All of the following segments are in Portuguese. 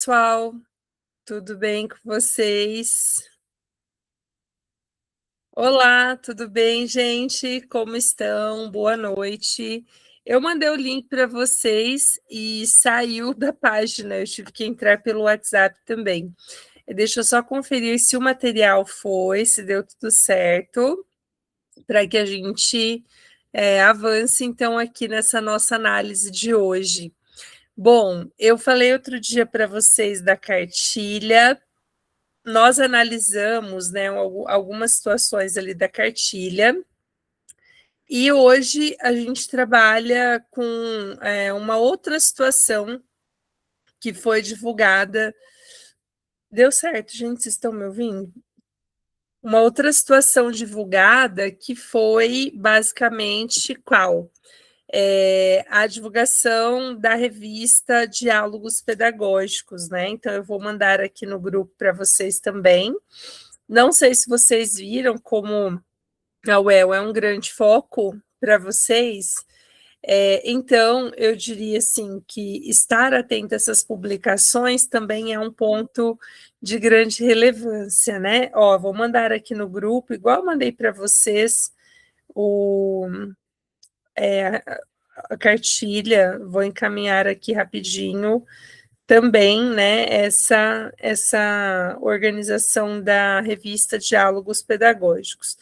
Pessoal, tudo bem com vocês? Olá, tudo bem, gente? Como estão? Boa noite. Eu mandei o link para vocês e saiu da página. Eu tive que entrar pelo WhatsApp também. Deixa eu só conferir se o material foi, se deu tudo certo, para que a gente avance então aqui nessa nossa análise de hoje. Bom, eu falei outro dia para vocês da cartilha. Nós analisamos, né, algumas situações ali da cartilha, e hoje a gente trabalha com uma outra situação que foi divulgada. Deu certo, gente? Vocês estão me ouvindo? Uma outra situação divulgada que foi basicamente qual? A divulgação da revista Diálogos Pedagógicos, né? Então, eu vou mandar aqui no grupo para vocês também. Não sei se vocês viram como a UEL é um grande foco para vocês, então eu diria assim que estar atento a essas publicações também é um ponto de grande relevância, né? Ó, vou mandar aqui no grupo, igual mandei para vocês o, a cartilha, vou encaminhar aqui rapidinho também, né, essa organização da revista Diálogos Pedagógicos.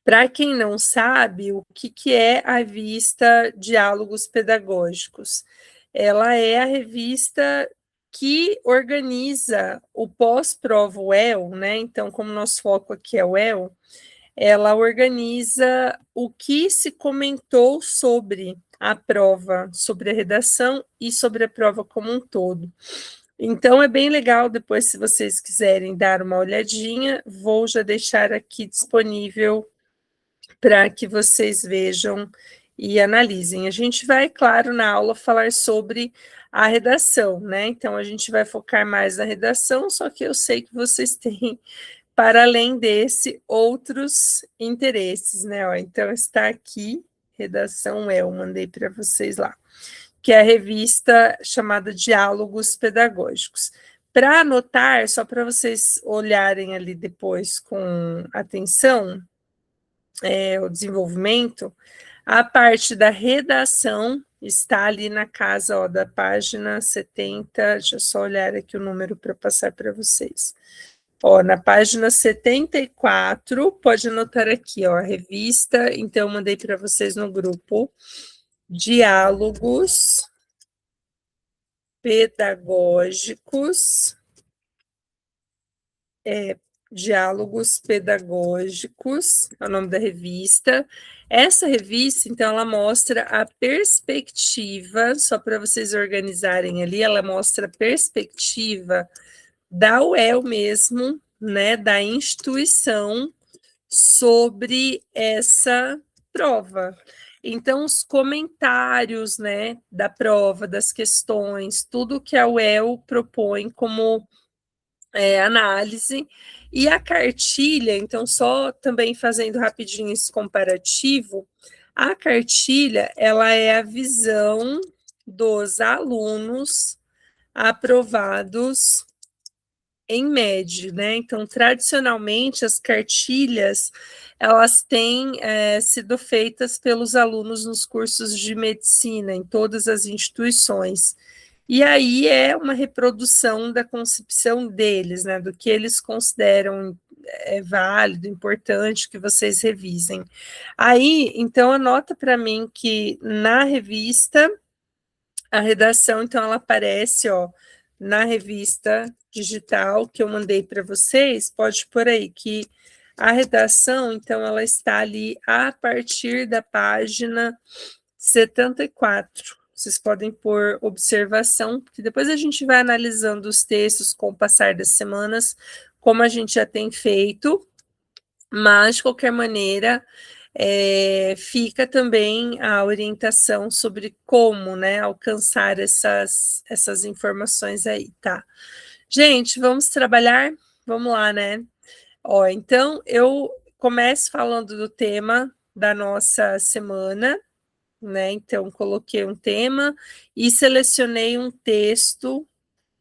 Para quem não sabe, o que é a revista Diálogos Pedagógicos? Ela é a revista que organiza o pós-prova UEL, né? Então, como nosso foco aqui é o UEL, ela organiza o que se comentou sobre a prova, sobre a redação e sobre a prova como um todo. Então, é bem legal, depois, se vocês quiserem dar uma olhadinha, vou já deixar aqui disponível para que vocês vejam e analisem. A gente vai, claro, na aula falar sobre a redação, né? Então, a gente vai focar mais na redação, só que eu sei que vocês têm, para além desse, outros interesses, né? Ó, então, está aqui, redação eu mandei para vocês lá, que é a revista chamada Diálogos Pedagógicos. Para anotar, só para vocês olharem ali depois com atenção, o desenvolvimento, a parte da redação está ali na casa, ó, da página 70. Deixa eu só olhar aqui o número para passar para vocês. Ó, na página 74, pode anotar aqui, ó, a revista. Então, eu mandei para vocês no grupo Diálogos Pedagógicos. Diálogos Pedagógicos, é o nome da revista. Essa revista, então, ela mostra a perspectiva, só para vocês organizarem ali, ela mostra a perspectiva da UEL mesmo, né, da instituição, sobre essa prova. Então, os comentários, né, da prova, das questões, tudo que a UEL propõe como análise, e a cartilha, então, só também fazendo rapidinho esse comparativo, a cartilha, ela é a visão dos alunos aprovados em média, né? Então, tradicionalmente, as cartilhas, elas têm sido feitas pelos alunos nos cursos de medicina, em todas as instituições. E aí é uma reprodução da concepção deles, né, do que eles consideram válido, importante que vocês revisem. Aí, então, anota para mim que na revista, a redação, então, ela aparece, ó, na revista digital que eu mandei para vocês, pode pôr aí que a redação, então, ela está ali a partir da página 74. Vocês podem pôr observação, porque depois a gente vai analisando os textos com o passar das semanas, como a gente já tem feito, mas, de qualquer maneira, fica também a orientação sobre como, né, alcançar essas informações aí, tá? Gente, vamos trabalhar? Vamos lá, né? Ó, então, eu começo falando do tema da nossa semana, né? Então, coloquei um tema e selecionei um texto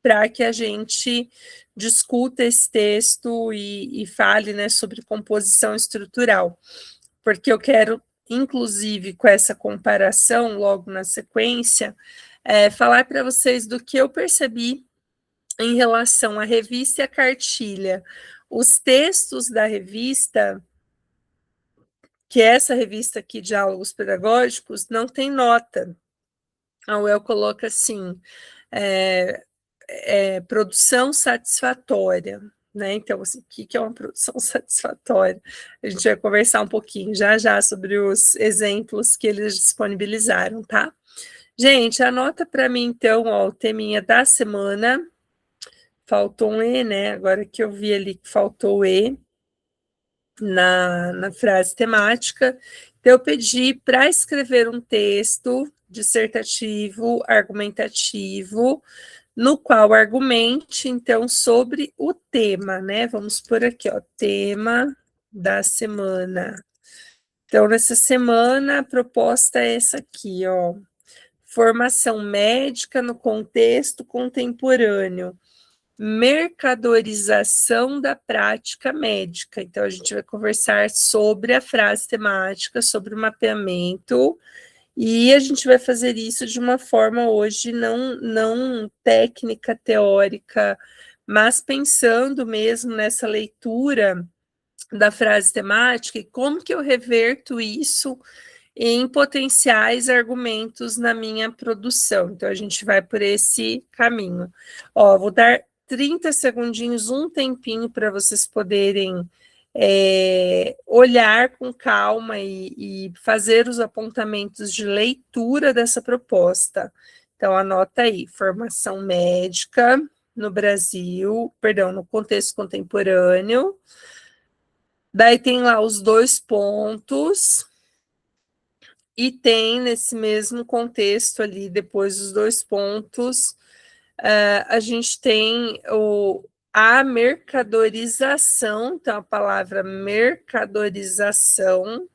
para que a gente discuta esse texto e fale, né, sobre composição estrutural, porque eu quero, inclusive, com essa comparação, logo na sequência, falar para vocês do que eu percebi em relação à revista e à cartilha. Os textos da revista, que é essa revista aqui, Diálogos Pedagógicos, não tem nota. A UEL coloca assim, produção satisfatória, né? Então, assim, o que é uma produção satisfatória? A gente vai conversar um pouquinho já sobre os exemplos que eles disponibilizaram, tá? Gente, anota para mim, então, ó, o teminha da semana. Faltou um E, né? Agora que eu vi ali que faltou o E na frase temática. Então, eu pedi para escrever um texto dissertativo, argumentativo, no qual argumente, então, sobre o tema, né? Vamos por aqui, ó, tema da semana. Então, nessa semana, a proposta é essa aqui, ó. Formação médica no contexto contemporâneo. Mercadorização da prática médica. Então, a gente vai conversar sobre a frase temática, sobre o mapeamento, e a gente vai fazer isso de uma forma hoje não técnica, teórica, mas pensando mesmo nessa leitura da frase temática e como que eu reverto isso em potenciais argumentos na minha produção. Então, a gente vai por esse caminho. Ó, vou dar 30 segundinhos, um tempinho para vocês poderem olhar com calma e fazer os apontamentos de leitura dessa proposta. Então, anota aí, formação médica no Brasil, perdão, no contexto contemporâneo. Daí tem lá os 2 pontos, e tem nesse mesmo contexto ali, depois dos 2 pontos, a gente tem a mercadorização, então a palavra mercadorização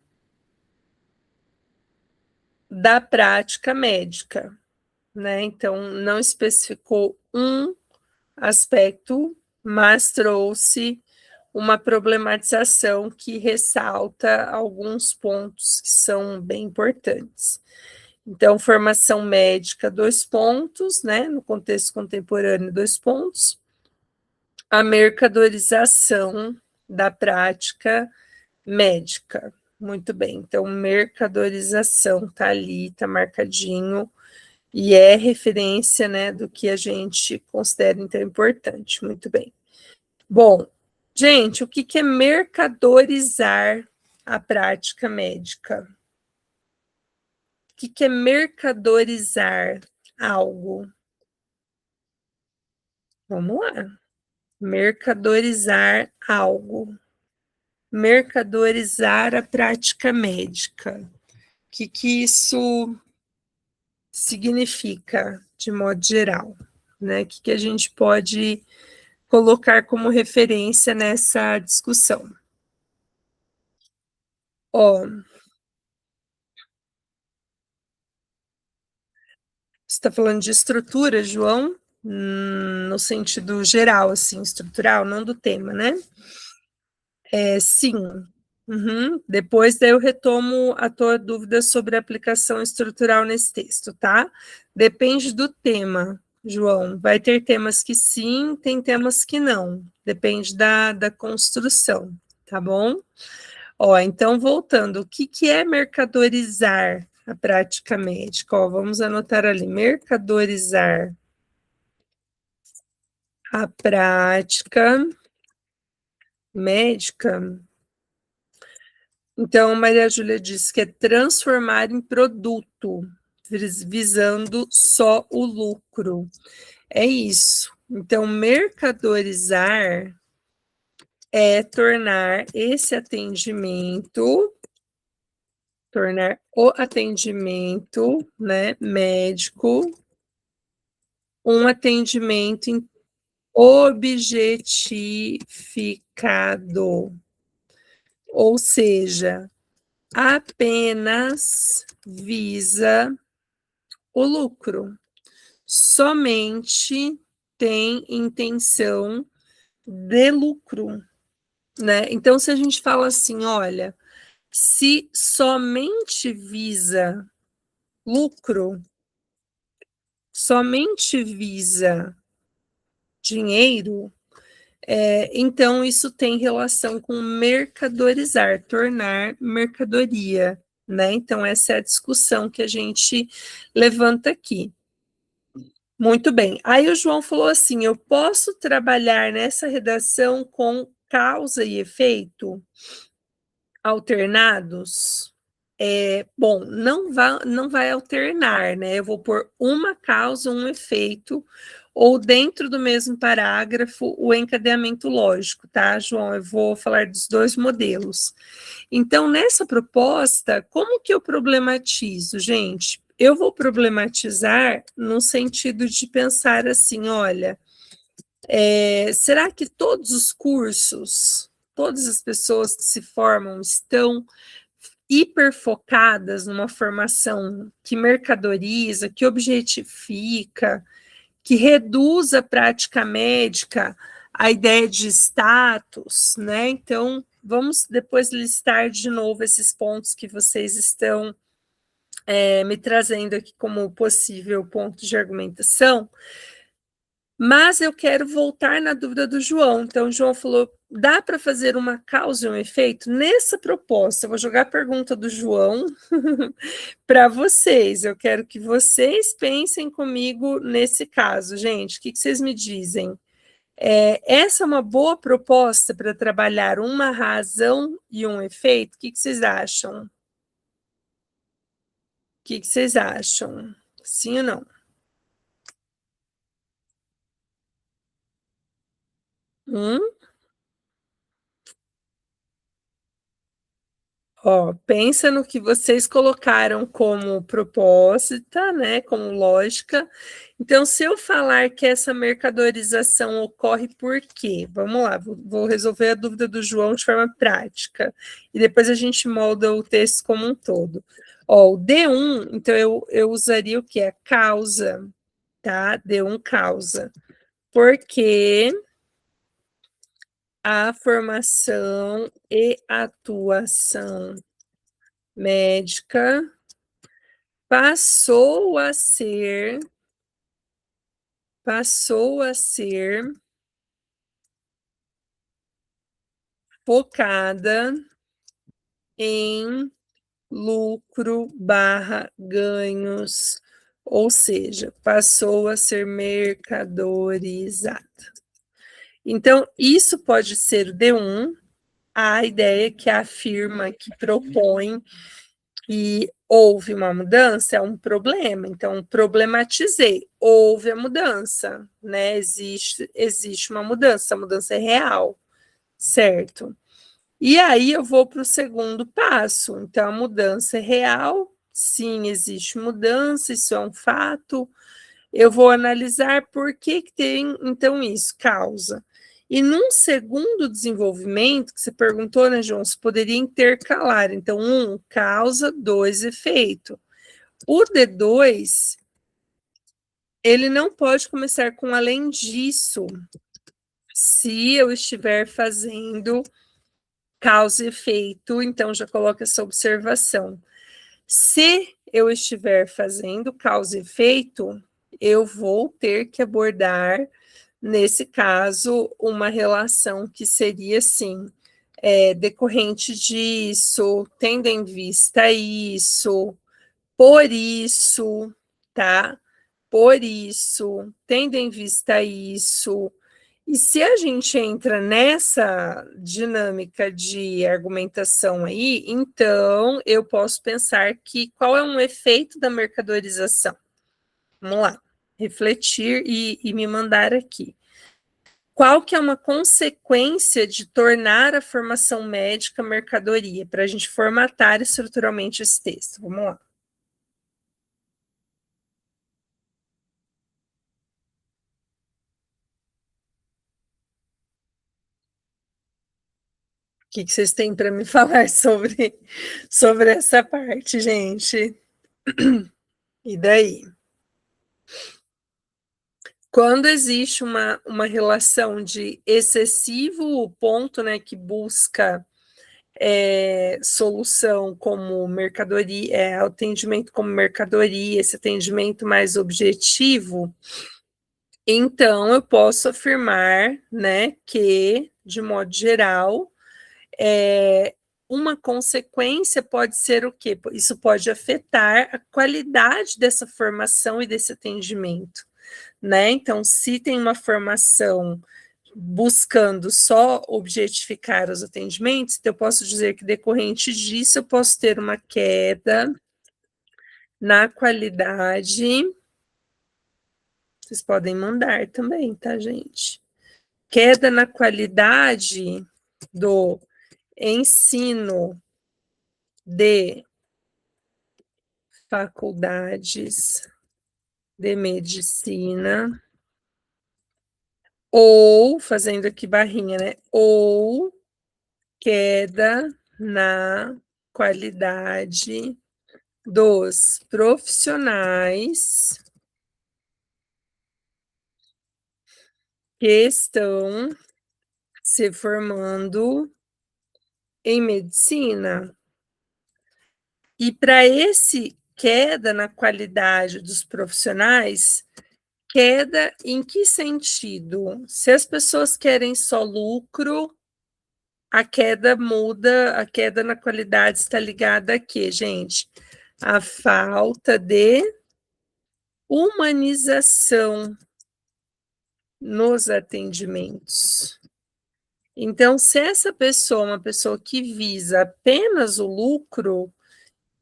da prática médica, né? Então, não especificou um aspecto, mas trouxe uma problematização que ressalta alguns pontos que são bem importantes. Então, formação médica, 2 pontos, né? No contexto contemporâneo, 2 pontos. A mercadorização da prática médica. Muito bem. Então, mercadorização tá ali, tá marcadinho, e é referência, né, do que a gente considera então importante. Muito bem. Bom, gente, o que é mercadorizar a prática médica? O que é mercadorizar algo? Vamos lá. Mercadorizar algo. Mercadorizar a prática médica. O que isso significa, de modo geral? Né? O que a gente pode colocar como referência nessa discussão? Ó, você está falando de estrutura, João? No sentido geral, assim, estrutural, não do tema, né? Sim. Uhum. Depois daí eu retomo a tua dúvida sobre a aplicação estrutural nesse texto, tá? Depende do tema, João. Vai ter temas que sim, tem temas que não. Depende da construção, tá bom? Ó, então, voltando, o que é mercadorizar a prática médica? Ó, vamos anotar ali, mercadorizar a prática médica. Então, Maria Júlia disse que é transformar em produto, visando só o lucro. É isso. Então, mercadorizar é tornar esse atendimento, tornar o atendimento, né, médico, um atendimento objetificado, ou seja, apenas visa o lucro, somente tem intenção de lucro, né? Então, se a gente fala assim, olha, se somente visa lucro, somente visa dinheiro, então isso tem relação com mercadorizar, tornar mercadoria, né? Então, essa é a discussão que a gente levanta aqui. Muito bem. Aí o João falou assim: eu posso trabalhar nessa redação com causa e efeito alternados? Bom, não vai alternar, né? Eu vou pôr uma causa, um efeito, ou dentro do mesmo parágrafo, o encadeamento lógico, tá, João? Eu vou falar dos dois modelos. Então, nessa proposta, como que eu problematizo, gente? Eu vou problematizar no sentido de pensar assim, olha, será que todos os cursos, todas as pessoas que se formam estão hiperfocadas numa formação que mercadoriza, que objetifica, que reduz a prática médica à ideia de status, né? Então, vamos depois listar de novo esses pontos que vocês estão me trazendo aqui como possível ponto de argumentação. Mas eu quero voltar na dúvida do João. Então, o João falou: dá para fazer uma causa e um efeito? Nessa proposta, eu vou jogar a pergunta do João para vocês. Eu quero que vocês pensem comigo nesse caso, gente. O que vocês me dizem? Essa é uma boa proposta para trabalhar uma razão e um efeito? O que vocês acham? O que vocês acham? Sim ou não? Hum? Ó, pensa no que vocês colocaram como proposta, né, como lógica. Então, se eu falar que essa mercadorização ocorre por quê? Vamos lá, vou resolver a dúvida do João de forma prática. E depois a gente molda o texto como um todo. Ó, o D1, então eu usaria o que? A causa, tá? D1 causa. Porque a formação e atuação médica passou a ser focada em lucro barra ganhos, ou seja, passou a ser mercadorizada. Então, isso pode ser o D1, a ideia que afirma, que propõe que houve uma mudança, é um problema. Então, problematizei, houve a mudança, né? Existe uma mudança, a mudança é real, certo? E aí eu vou para o segundo passo. Então, a mudança é real, sim, existe mudança, isso é um fato. Eu vou analisar por que tem, então, isso, causa. E num segundo desenvolvimento, que você perguntou, né, João, se poderia intercalar. Então, causa, efeito. O D2, ele não pode começar com além disso, se eu estiver fazendo causa e efeito, então já coloca essa observação. Se eu estiver fazendo causa e efeito, eu vou ter que abordar, nesse caso, uma relação que seria assim, decorrente disso, tendo em vista isso, por isso, tá? Por isso, tendo em vista isso. E se a gente entra nessa dinâmica de argumentação aí, então eu posso pensar que qual é um efeito da mercadorização? Vamos lá, refletir e me mandar aqui. Qual que é uma consequência de tornar a formação médica mercadoria, para a gente formatar estruturalmente esse texto? Vamos lá. O que vocês têm para me falar sobre essa parte, gente? E daí? Quando existe uma relação de excessivo ponto, né, que busca solução como mercadoria, atendimento como mercadoria, esse atendimento mais objetivo, então eu posso afirmar, né, que, de modo geral, uma consequência pode ser o quê? Isso pode afetar a qualidade dessa formação e desse atendimento, né? Então, se tem uma formação buscando só objetificar os atendimentos, então eu posso dizer que decorrente disso eu posso ter uma queda na qualidade. Vocês podem mandar também, tá, gente? Queda na qualidade do ensino de faculdades de medicina, ou, fazendo aqui barrinha, né? Ou queda na qualidade dos profissionais que estão se formando em medicina. E para esse queda na qualidade dos profissionais, queda em que sentido? Se as pessoas querem só lucro, a queda muda, a queda na qualidade está ligada a quê, gente? A falta de humanização nos atendimentos. Então, se essa pessoa é uma pessoa que visa apenas o lucro,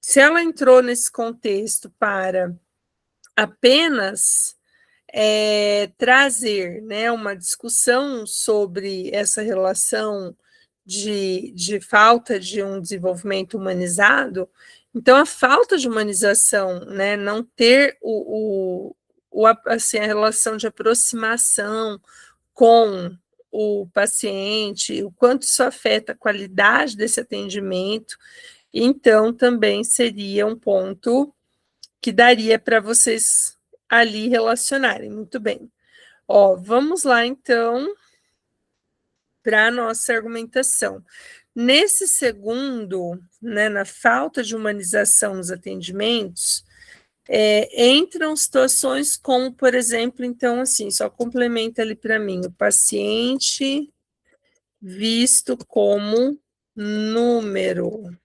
se ela entrou nesse contexto para apenas trazer, né, uma discussão sobre essa relação de falta de um desenvolvimento humanizado, então a falta de humanização, né, não ter assim, a relação de aproximação com o paciente, o quanto isso afeta a qualidade desse atendimento, então também seria um ponto que daria para vocês ali relacionarem. Muito bem. Ó, vamos lá então para a nossa argumentação. Nesse segundo, né, na falta de humanização nos atendimentos, entram situações como, por exemplo, então, assim, só complementa ali para mim, o paciente visto como número,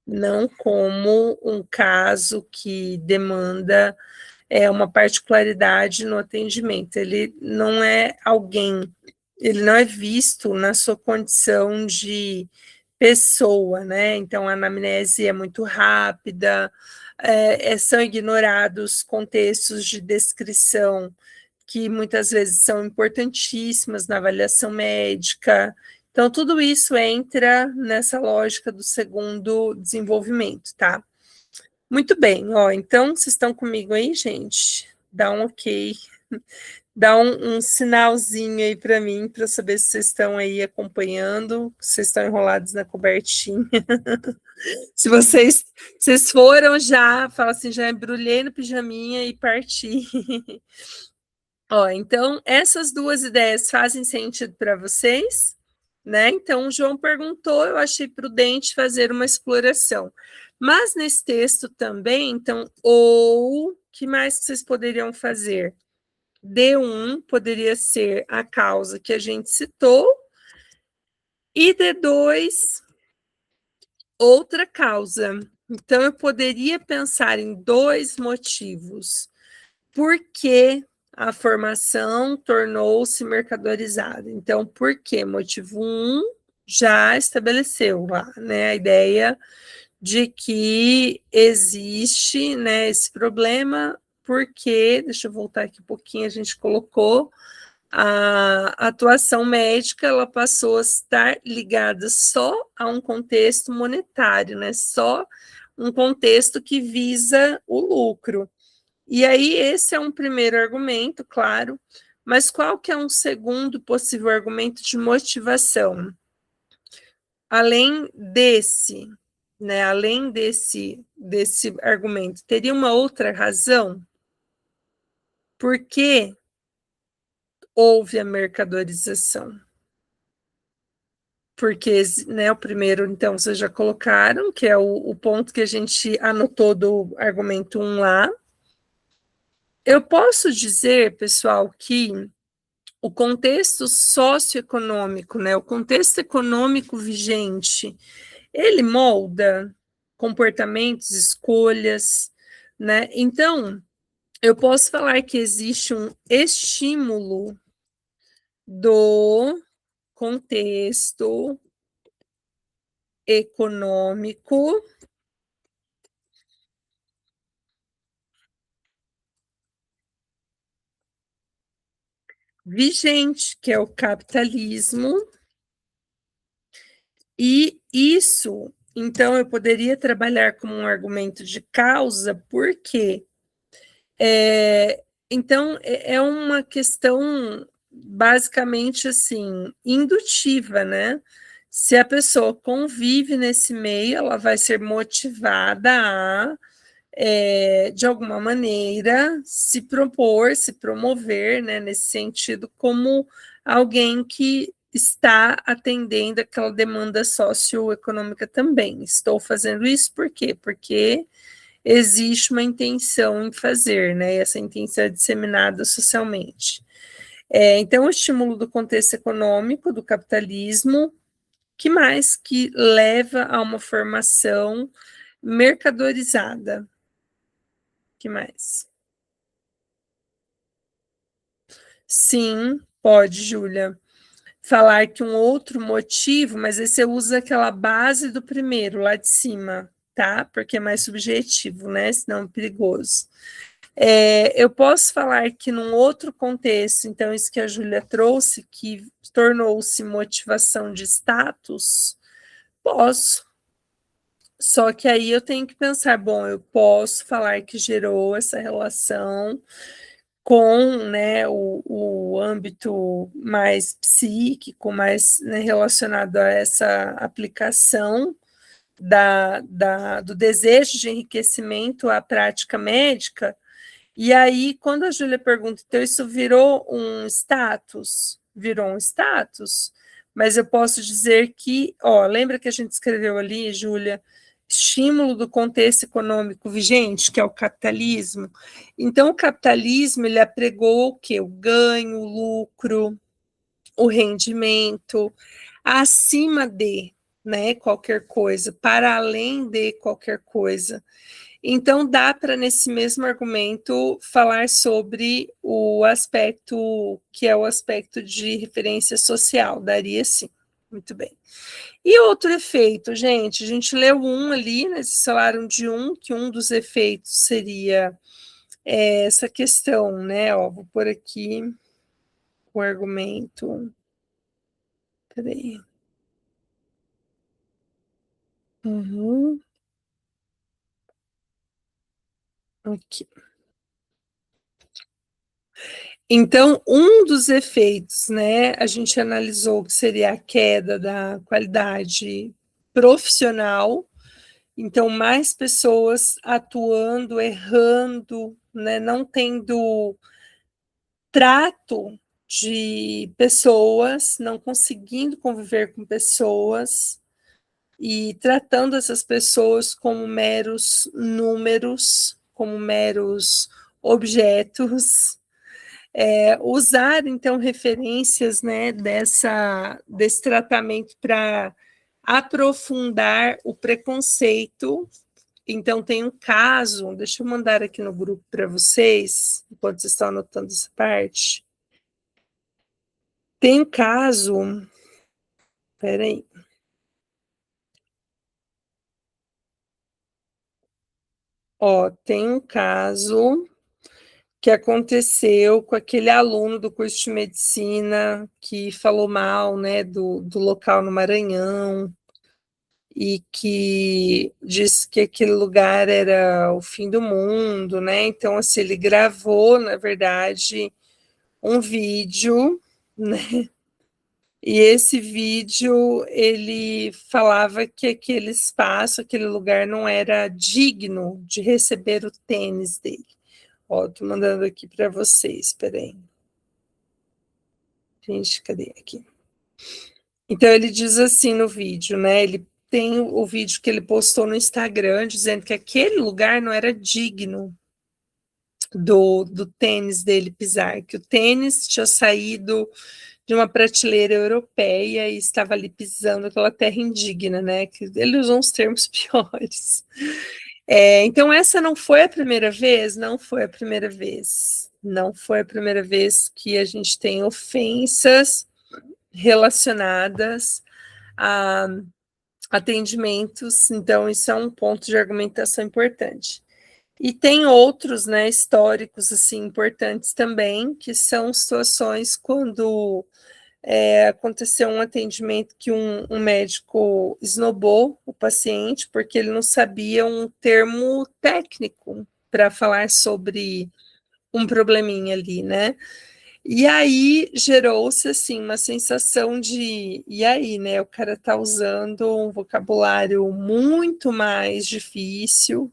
não como um caso que demanda uma particularidade no atendimento. Ele não é alguém, ele não é visto na sua condição de pessoa, né? Então, a anamnese é muito rápida, são ignorados contextos de descrição que muitas vezes são importantíssimas na avaliação médica. Então, tudo isso entra nessa lógica do segundo desenvolvimento, tá? Muito bem, ó, então vocês estão comigo aí, gente? Dá um ok, dá um sinalzinho aí para mim, para saber se vocês estão aí acompanhando, se vocês estão enrolados na cobertinha. Se vocês foram já, fala assim, já embrulhei no pijaminha e parti. Ó, então, essas duas ideias fazem sentido para vocês? Né? Então, o João perguntou, eu achei prudente fazer uma exploração. Mas nesse texto também, então, ou que mais que vocês poderiam fazer? D1 poderia ser a causa que a gente citou, e D2, outra causa. Então, eu poderia pensar em dois motivos. Por que a formação tornou-se mercadorizada? Então, por quê? Motivo 1 já estabeleceu lá, né, a ideia de que existe, né, esse problema, porque, deixa eu voltar aqui um pouquinho, a gente colocou a atuação médica, ela passou a estar ligada só a um contexto monetário, né, só um contexto que visa o lucro. E aí, esse é um primeiro argumento, claro, mas qual que é um segundo possível argumento de motivação? Além desse, né, além desse argumento, teria uma outra razão? Por que houve a mercadorização? Porque, né, o primeiro, então, vocês já colocaram, que é o ponto que a gente anotou do argumento 1 lá. Eu posso dizer, pessoal, que o contexto socioeconômico, né, o contexto econômico vigente, ele molda comportamentos, escolhas, né? Então, eu posso falar que existe um estímulo do contexto econômico vigente, que é o capitalismo, e isso, então, eu poderia trabalhar como um argumento de causa, porque então é uma questão basicamente assim, indutiva, né? Se a pessoa convive nesse meio, ela vai ser motivada a de alguma maneira, se propor, se promover, né, nesse sentido, como alguém que está atendendo aquela demanda socioeconômica também. Estou fazendo isso por quê? Porque existe uma intenção em fazer, né? E essa intenção é disseminada socialmente. Então, o estímulo do contexto econômico, do capitalismo, que mais que leva a uma formação mercadorizada, que mais? Sim, pode, Júlia. Falar que um outro motivo, mas aí você usa aquela base do primeiro, lá de cima, tá? Porque é mais subjetivo, né? Senão é perigoso. Eu posso falar que num outro contexto, então, isso que a Júlia trouxe, que tornou-se motivação de status, posso. Só que aí eu tenho que pensar, bom, eu posso falar que gerou essa relação com, né, o âmbito mais psíquico, mais, né, relacionado a essa aplicação do desejo de enriquecimento à prática médica. E aí, quando a Júlia pergunta, então isso virou um status? Virou um status, mas eu posso dizer que, ó, lembra que a gente escreveu ali, Júlia, estímulo do contexto econômico vigente, que é o capitalismo. Então, o capitalismo, ele apregou o quê? O ganho, o lucro, o rendimento, acima de, né, qualquer coisa, para além de qualquer coisa. Então, dá para, nesse mesmo argumento, falar sobre o aspecto que é o aspecto de referência social, daria sim. Muito bem. E outro efeito, gente, a gente leu um ali, né, falaram de um, que um dos efeitos seria essa questão, né, ó, vou pôr aqui o argumento, peraí. Uhum. Aqui. Então, um dos efeitos, né, a gente analisou que seria a queda da qualidade profissional, então mais pessoas atuando, errando, né, não tendo trato de pessoas, não conseguindo conviver com pessoas e tratando essas pessoas como meros números, como meros objetos, usar então referências, né, desse tratamento para aprofundar o preconceito. Então tem um caso, deixa eu mandar aqui no grupo para vocês, enquanto vocês estão anotando essa parte. Tem um caso, peraí, ó, tem um caso que aconteceu com aquele aluno do curso de medicina que falou mal, né, do local no Maranhão e que disse que aquele lugar era o fim do mundo, né? Então, assim, ele gravou, na verdade, um vídeo, né? E esse vídeo ele falava que aquele espaço, aquele lugar não era digno de receber o tênis dele. Ó, tô mandando aqui para vocês, peraí. Gente, cadê aqui? Então, ele diz assim no vídeo, né? Ele tem o vídeo que ele postou no Instagram, dizendo que aquele lugar não era digno do tênis dele pisar, que o tênis tinha saído de uma prateleira europeia e estava ali pisando aquela terra indigna, né? Que ele usou uns termos piores. Então, essa não foi a primeira vez? Não foi a primeira vez. Não foi a primeira vez que a gente tem ofensas relacionadas a atendimentos, então isso é um ponto de argumentação importante. E tem outros, né, históricos, assim, importantes também, que são situações quando aconteceu um atendimento que um médico esnobou o paciente porque ele não sabia um termo técnico para falar sobre um probleminha ali, né? E aí gerou-se assim uma sensação de e aí, né? O cara tá usando um vocabulário muito mais difícil,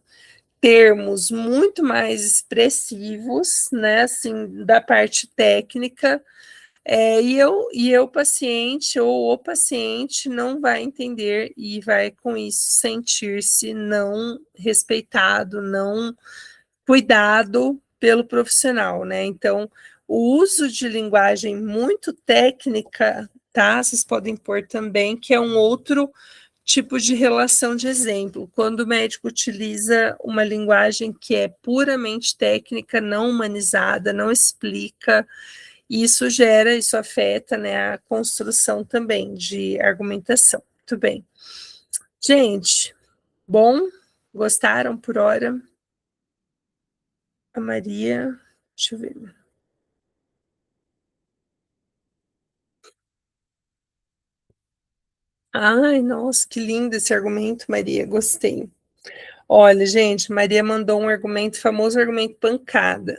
termos muito mais expressivos, né? Assim, da parte técnica, e eu, paciente, ou o paciente, não vai entender e vai, com isso, sentir-se não respeitado, não cuidado pelo profissional, né? Então, o uso de linguagem muito técnica, tá? Vocês podem pôr também, que é um outro tipo de relação de exemplo. Quando o médico utiliza uma linguagem que é puramente técnica, não humanizada, não explica, isso afeta, né, a construção também de argumentação. Muito bem. Gente, bom? Gostaram por hora? A Maria, deixa eu ver. Ai, nossa, que lindo esse argumento, Maria, gostei. Olha, gente, Maria mandou um argumento, famoso argumento pancada.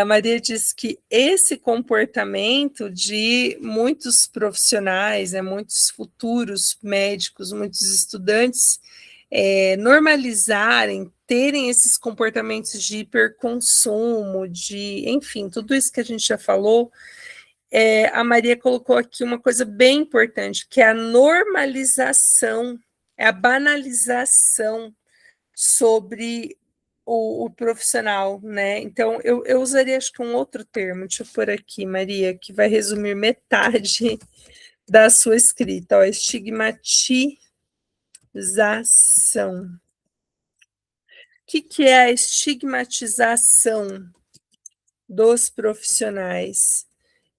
A Maria diz que esse comportamento de muitos profissionais, né, muitos futuros médicos, muitos estudantes, normalizarem, terem esses comportamentos de hiperconsumo, enfim, tudo isso que a gente já falou, a Maria colocou aqui uma coisa bem importante, que é a normalização, é a banalização sobre o profissional, né? Então, eu usaria, acho que um outro termo, deixa eu pôr aqui, Maria, que vai resumir metade da sua escrita, ó, estigmatização. O que é a estigmatização dos profissionais?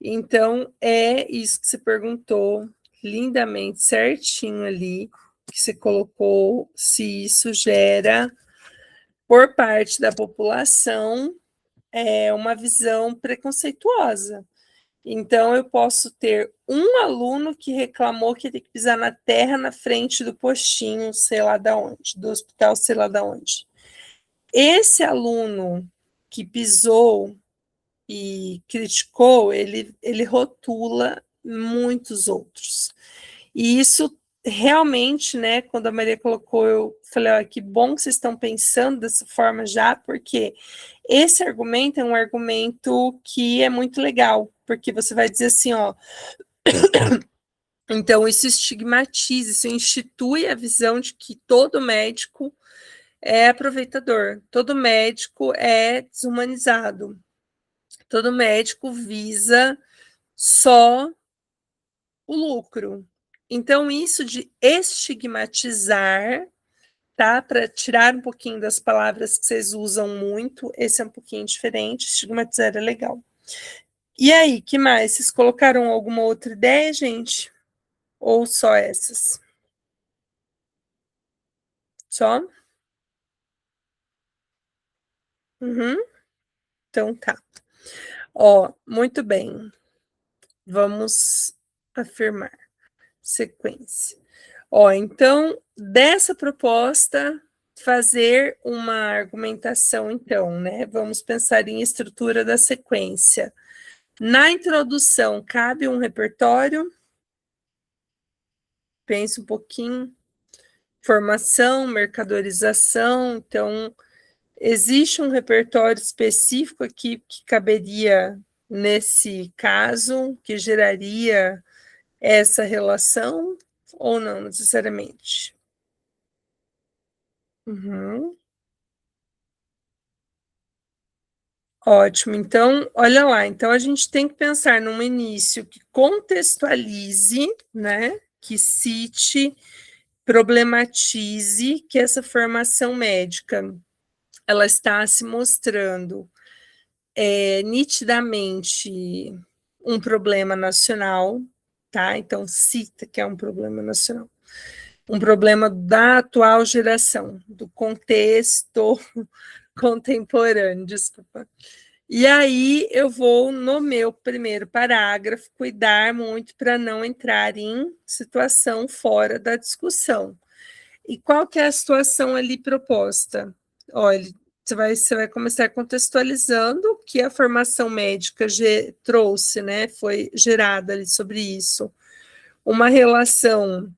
Então, é isso que você perguntou lindamente, certinho ali, que você colocou, se isso gera, por parte da população, uma visão preconceituosa. Então, eu posso ter um aluno que reclamou que tem que pisar na terra na frente do postinho, sei lá da onde, do hospital, sei lá da onde. Esse aluno que pisou e criticou, ele rotula muitos outros. E isso realmente, né, quando a Maria colocou, eu falei, ó, que bom que vocês estão pensando dessa forma já, porque esse argumento é um argumento que é muito legal, porque você vai dizer assim, ó, então isso estigmatiza, isso institui a visão de que todo médico é aproveitador, todo médico é desumanizado, todo médico visa só o lucro. Então, isso de estigmatizar, tá? Para tirar um pouquinho das palavras que vocês usam muito, esse é um pouquinho diferente, estigmatizar é legal. E aí, que mais? Vocês colocaram alguma outra ideia, gente? Ou só essas? Só? Uhum. Então tá. Ó, muito bem. Vamos afirmar. Sequência. Ó, então, dessa proposta, fazer uma argumentação, então, né? Vamos pensar em estrutura da sequência. Na introdução, cabe um repertório? Pense um pouquinho. Formação, mercadorização, então, existe um repertório específico aqui que caberia nesse caso que geraria essa relação ou não necessariamente? Uhum. Ótimo. Então, olha lá. Então, a gente tem que pensar num início que contextualize, né? Que cite, problematize que essa formação médica ela está se mostrando nitidamente um problema nacional, tá? Então, cita que é um problema nacional. Um problema da atual geração, do contexto contemporâneo, desculpa. E aí eu vou, no meu primeiro parágrafo, cuidar muito para não entrar em situação fora da discussão. E qual que é a situação ali proposta? Olha, você vai começar contextualizando que a formação médica trouxe, né? Foi gerada ali sobre isso. Uma relação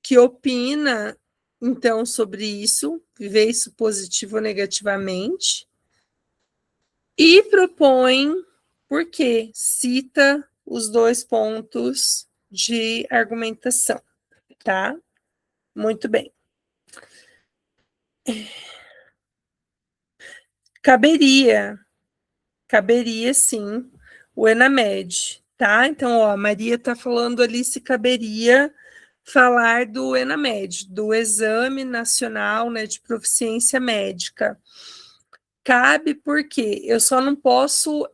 que opina, então, sobre isso, vê isso positivo ou negativamente, e propõe por quê? Cita os dois pontos de argumentação, tá? Muito bem. Caberia sim o ENAMED, tá? Então, ó, a Maria está falando ali se caberia falar do ENAMED, do Exame Nacional, né, de Proficiência Médica. Cabe porque eu só não posso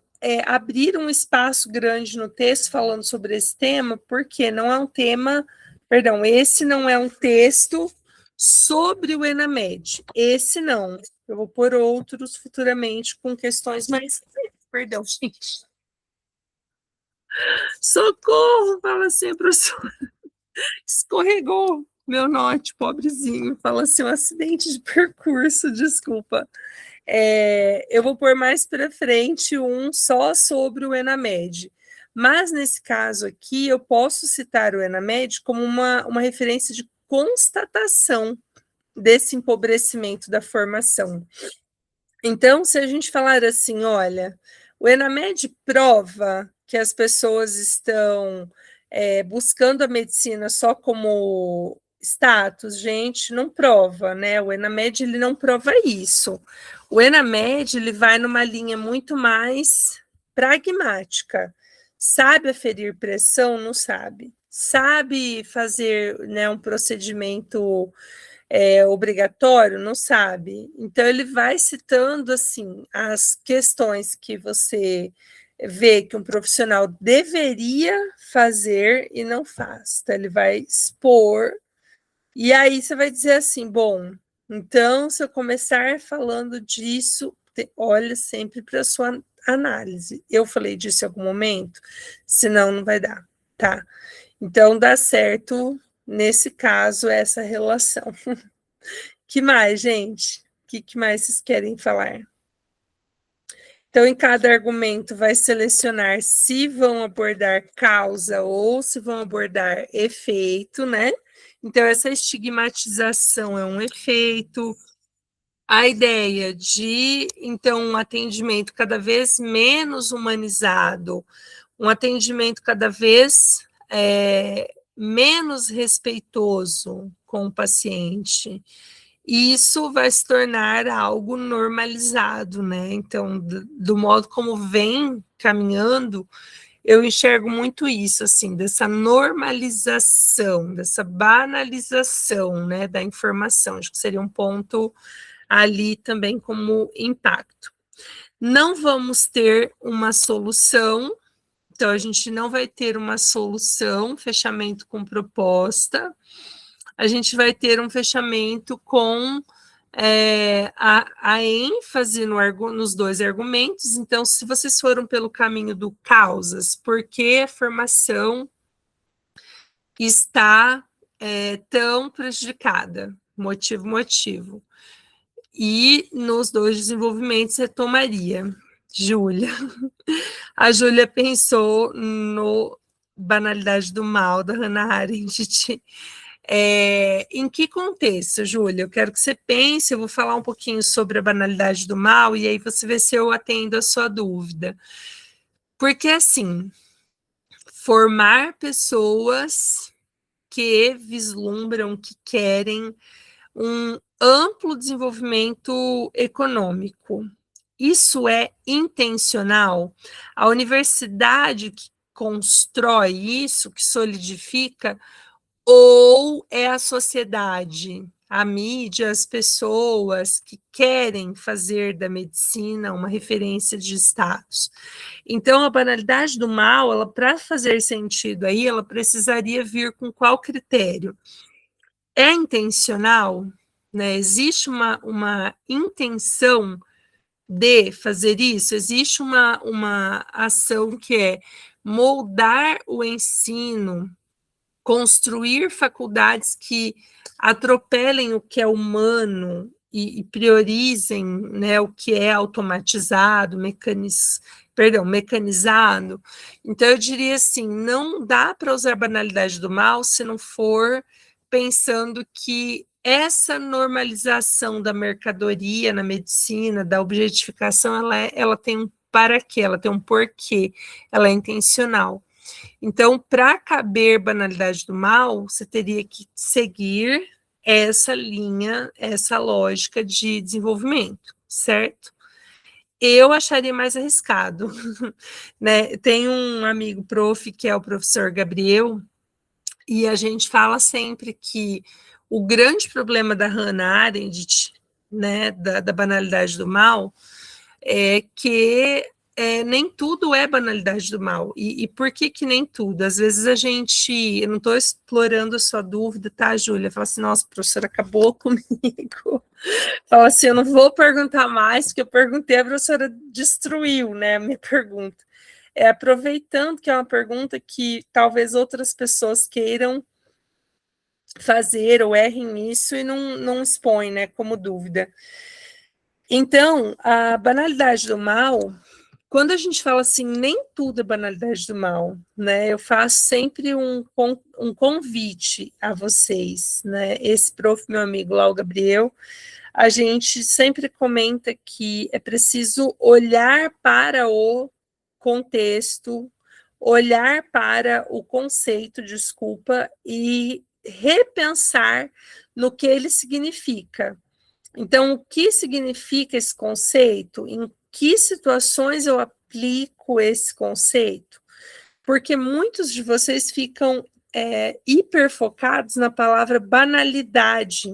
abrir um espaço grande no texto falando sobre esse tema, porque não é um tema, perdão, esse não é um texto sobre o ENAMED. Esse não. Eu vou pôr outros futuramente com questões mais. Perdão, gente. Socorro! Fala assim, professor. Escorregou meu note, pobrezinho. Fala assim, um acidente de percurso, desculpa. Eu vou pôr mais para frente um só sobre o ENAMED. Mas, nesse caso aqui, eu posso citar o ENAMED como uma referência de constatação desse empobrecimento da formação. Então, se a gente falar assim, olha, o ENAMED prova que as pessoas estão buscando a medicina só como status, gente, não prova, né? O ENAMED ele não prova isso. O ENAMED ele vai numa linha muito mais pragmática. Sabe aferir pressão? Não sabe. Sabe fazer, né, um procedimento obrigatório? Não sabe. Então, ele vai citando assim as questões que você vê que um profissional deveria fazer e não faz. Então, ele vai expor, e aí você vai dizer assim: bom, então, se eu começar falando disso, olha sempre para a sua análise. Eu falei disso em algum momento? Senão, não vai dar, tá? Então, dá certo, nesse caso, essa relação. Que mais, gente? Que mais vocês querem falar? Então, em cada argumento, vai selecionar se vão abordar causa ou se vão abordar efeito, né? Então, essa estigmatização é um efeito. A ideia de, então, um atendimento cada vez menos humanizado, um atendimento cada vez menos respeitoso com o paciente, isso vai se tornar algo normalizado, né? Então, do modo como vem caminhando, eu enxergo muito isso, assim, dessa normalização, dessa banalização, né, da informação. Acho que seria um ponto ali também como impacto. Não vamos ter uma solução, então a gente não vai ter uma solução, fechamento com proposta, a gente vai ter um fechamento com a ênfase nos dois argumentos. Então, se vocês foram pelo caminho do causas, por que a formação está tão prejudicada? Motivo. E nos dois desenvolvimentos retomaria. Júlia. A Júlia pensou no Banalidade do Mal, da Hannah Arendt. Em que contexto, Júlia? Eu quero que você pense, eu vou falar um pouquinho sobre a banalidade do mal, e aí você vê se eu atendo a sua dúvida. Porque, assim, formar pessoas que vislumbram, que querem um amplo desenvolvimento econômico. Isso é intencional? A universidade que constrói isso, que solidifica, ou é a sociedade, a mídia, as pessoas que querem fazer da medicina uma referência de status? Então, a banalidade do mal, ela, para fazer sentido aí, ela precisaria vir com qual critério? É intencional? Né? Existe uma intenção de fazer isso? Existe uma ação que é moldar o ensino, construir faculdades que atropelem o que é humano e priorizem, né, o que é automatizado, mecanizado. Então, eu diria assim, não dá para usar a banalidade do mal se não for pensando que essa normalização da mercadoria na medicina, da objetificação, ela tem um para quê, ela tem um porquê, ela é intencional. Então, para caber banalidade do mal, você teria que seguir essa linha, essa lógica de desenvolvimento, certo? Eu acharia mais arriscado, né? Tem um amigo prof, que é o professor Gabriel, e a gente fala sempre que o grande problema da Hannah Arendt, né, da banalidade do mal, é que nem tudo é banalidade do mal. E por que nem tudo? Às vezes eu não estou explorando a sua dúvida, tá, Júlia? Fala assim, nossa, a professora acabou comigo. Fala assim, eu não vou perguntar mais, porque eu perguntei, a professora destruiu, né, a minha pergunta. Aproveitando que é uma pergunta que talvez outras pessoas queiram fazer ou errem nisso e não expõem, né, como dúvida. Então, a banalidade do mal, quando a gente fala assim, nem tudo é banalidade do mal, né? Eu faço sempre um convite a vocês, né? Esse prof, meu amigo lá, o Gabriel, a gente sempre comenta que é preciso olhar para o contexto, olhar para o conceito, desculpa, e repensar no que ele significa. Então, o que significa esse conceito? Em que situações eu aplico esse conceito? Porque muitos de vocês ficam hiperfocados na palavra banalidade.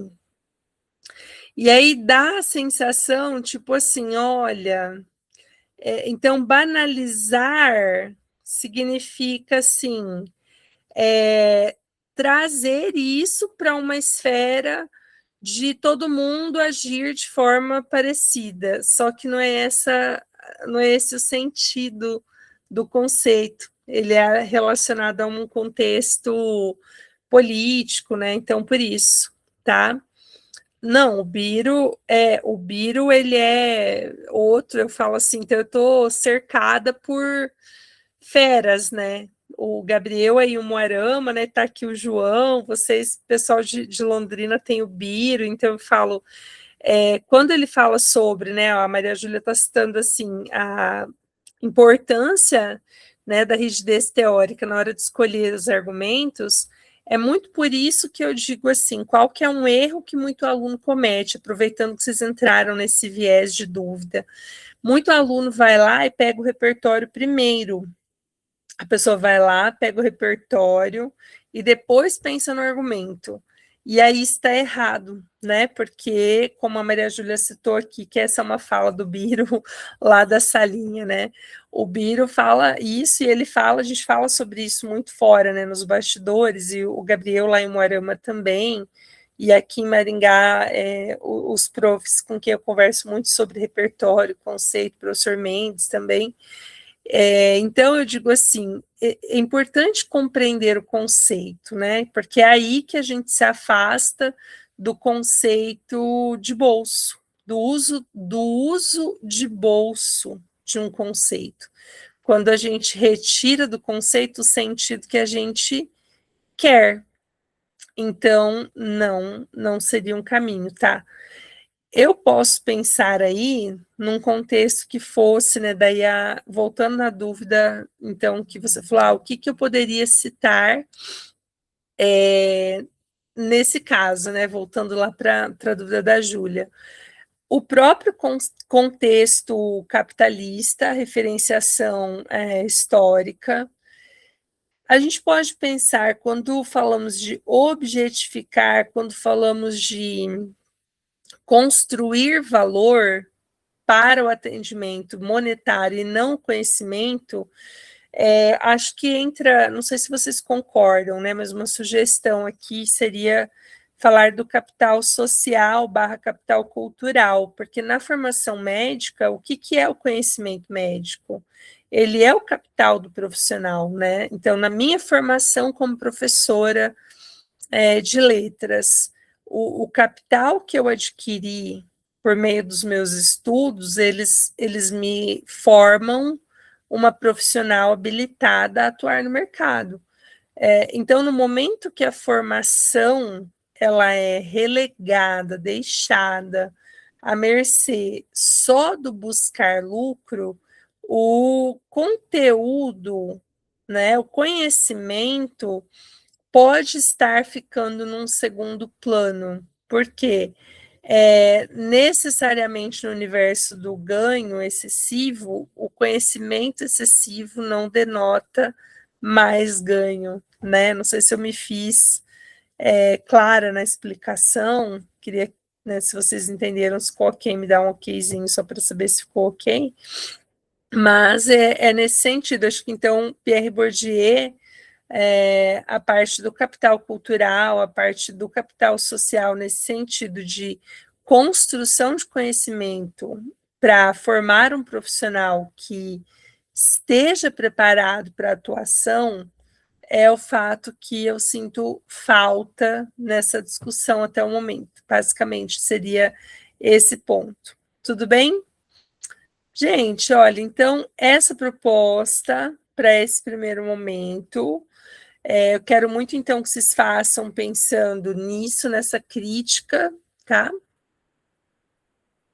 E aí dá a sensação, tipo assim, olha, então banalizar significa assim, trazer isso para uma esfera de todo mundo agir de forma parecida, só que não é esse o sentido do conceito. Ele é relacionado a um contexto político, né? Então, por isso, tá? Não, o Biro ele é outro, eu falo assim, então eu estou cercada por feras, né? O Gabriel aí, o Moarama, né? Tá aqui o João, vocês, pessoal de Londrina, tem o Biro, então eu falo, quando ele fala sobre, né? A Maria Júlia está citando assim, a importância, né, da rigidez teórica na hora de escolher os argumentos, é muito por isso que eu digo assim, qual que é um erro que muito aluno comete, aproveitando que vocês entraram nesse viés de dúvida. Muito aluno vai lá e pega o repertório primeiro, a pessoa vai lá, pega o repertório e depois pensa no argumento. E aí está errado, né? Porque, como a Maria Júlia citou aqui, que essa é uma fala do Biro lá da salinha, né? O Biro fala isso e ele fala, a gente fala sobre isso muito fora, né? Nos bastidores, e o Gabriel lá em Moarama também, e aqui em Maringá, os profs com quem eu converso muito sobre repertório, conceito, professor Mendes também. Então, eu digo assim, é importante compreender o conceito, né? Porque é aí que a gente se afasta do conceito de bolso, do uso de bolso de um conceito. Quando a gente retira do conceito o sentido que a gente quer. Então, não seria um caminho, tá? Eu posso pensar aí num contexto que fosse, né, daí voltando na dúvida, então, que você falou, o que eu poderia citar nesse caso, né, voltando lá para a dúvida da Júlia. O próprio contexto capitalista, a referenciação histórica. A gente pode pensar, quando falamos de objetificar, quando falamos de construir valor para o atendimento monetário e não conhecimento, acho que entra, não sei se vocês concordam, né, mas uma sugestão aqui seria falar do capital social / capital cultural, porque na formação médica, o que é o conhecimento médico? Ele é o capital do profissional, né? Então, na minha formação como professora de letras, o capital que eu adquiri por meio dos meus estudos, eles me formam uma profissional habilitada a atuar no mercado. Então, no momento que a formação ela é relegada, deixada à mercê só do buscar lucro, o conteúdo, né, o conhecimento pode estar ficando num segundo plano, porque necessariamente no universo do ganho excessivo, o conhecimento excessivo não denota mais ganho, né? Não sei se eu me fiz clara na explicação, queria, né, se vocês entenderam, se ficou ok, me dá um okzinho só para saber se ficou ok. Mas é nesse sentido, acho que então Pierre Bourdieu, a parte do capital cultural, a parte do capital social, nesse sentido de construção de conhecimento para formar um profissional que esteja preparado para a atuação, é o fato que eu sinto falta nessa discussão até o momento. Basicamente, seria esse ponto. Tudo bem? Gente, olha, então, essa proposta para esse primeiro momento, eu quero muito, então, que vocês façam pensando nisso, nessa crítica, tá?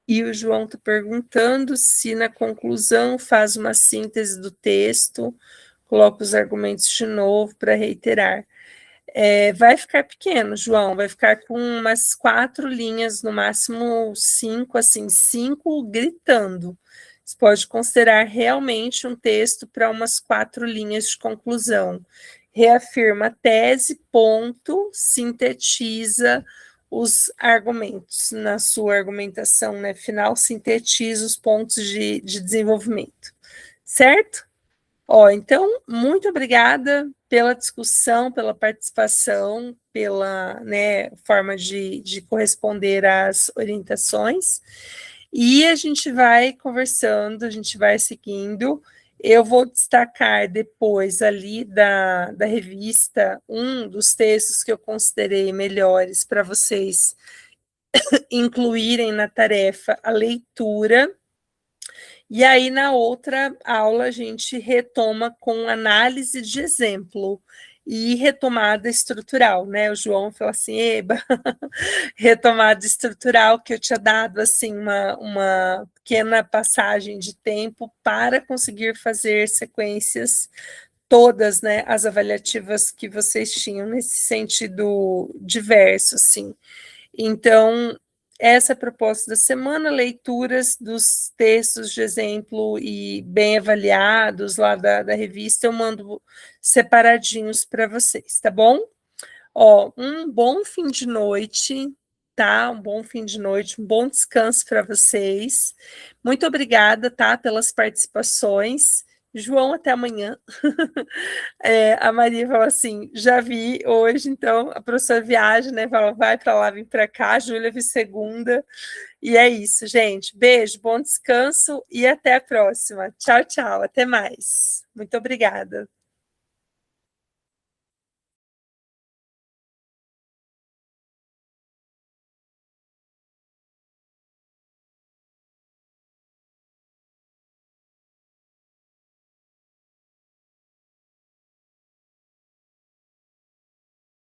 E o João está perguntando se na conclusão faz uma síntese do texto, coloca os argumentos de novo para reiterar. Vai ficar pequeno, João, vai ficar com umas 4 linhas, no máximo 5, assim, 5 gritando. Você pode considerar realmente um texto para umas 4 linhas de conclusão. Reafirma a tese, ponto, sintetiza os argumentos na sua argumentação, né, final, sintetiza os pontos de desenvolvimento, certo? Então, muito obrigada pela discussão, pela participação, pela, né, forma de corresponder às orientações, e a gente vai conversando, a gente vai seguindo. Eu vou destacar depois ali da revista um dos textos que eu considerei melhores para vocês incluírem na tarefa a leitura. E aí, na outra aula, a gente retoma com análise de exemplo e retomada estrutural, né? O João falou assim, eba, retomada estrutural, que eu tinha dado, assim, uma pequena passagem de tempo para conseguir fazer sequências todas, né, as avaliativas que vocês tinham nesse sentido diverso, assim. Então, essa é a proposta da semana, leituras dos textos de exemplo e bem avaliados lá da revista, eu mando separadinhos para vocês, tá bom? Um bom fim de noite, tá? Um bom fim de noite, um bom descanso para vocês. Muito obrigada, tá, pelas participações. João, até amanhã. A Maria falou assim, já vi hoje, então a professora viaja, né? Fala, vai para lá, vem para cá, a Júlia vi segunda. E é isso, gente. Beijo, bom descanso e até a próxima. Tchau, tchau, até mais. Muito obrigada.